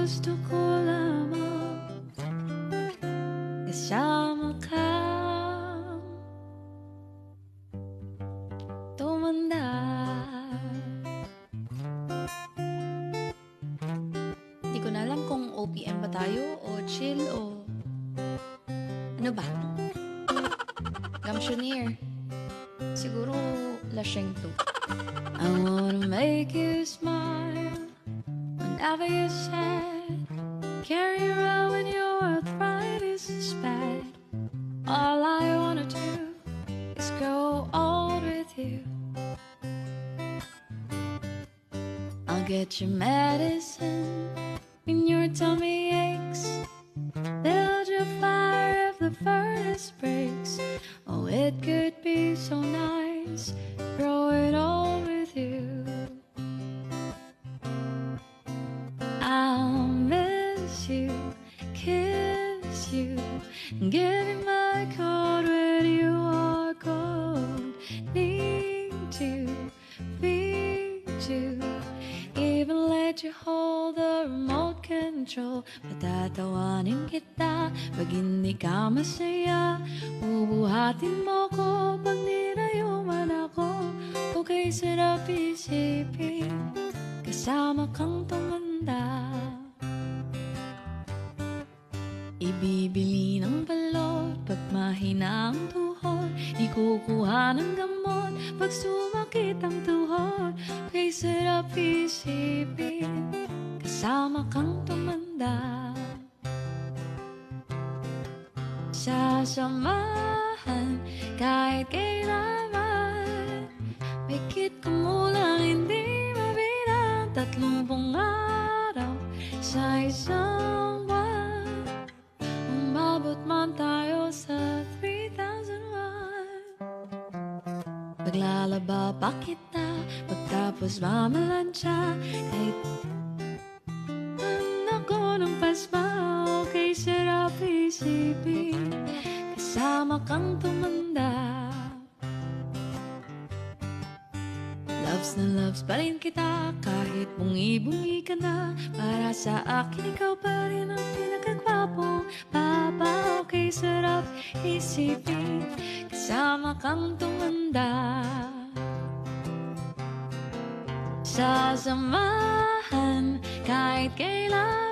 gusto ko lamang kasama ka. Tumanda. Di ko na alam kung OPM ba tayo o chill o ano ba? Gamsyoneer. Siguro lasing to. I wanna make you smile whenever you're sad. Carry you around when your arthritis is bad. All I wanna do is grow old with you. I'll get you medicine when your tummy aches. Build your fire if the furnace breaks. Oh, it could be so nice, grow it all with you. I'll miss you, kiss you, give you my coat when you are cold. Need to feed you, even let you hold the remote control. Patatawanin kita pag hindi ka masaya. Bubuhatin mo ko pag nirayuman ako. Okay, sarap isipin kasama kang tumanda. Ibibili ng balot pag mahina ang tuhod. Ikukuha ng gamot pag sumakit ang tuhod. Kay sarap isipin kasama kang tumanda. Sasamahan kahit kailanman. May kit kumulang hindi mabilang. 30 araw sa isang buwan. Umabot man tayo sa 3,001. Paglalaba pa kita pagtapos mamalansya. Kahit ako ng pasma. Okay, sarap isipin kasama kang tumanda. Loves na loves pa rin kita kahit bungi-bungi ka na. Para sa akin ikaw pa rin ang pinakagwapong papa. Okay, sarap isipin kasama kang tumanda. Sasamahan kahit kailan.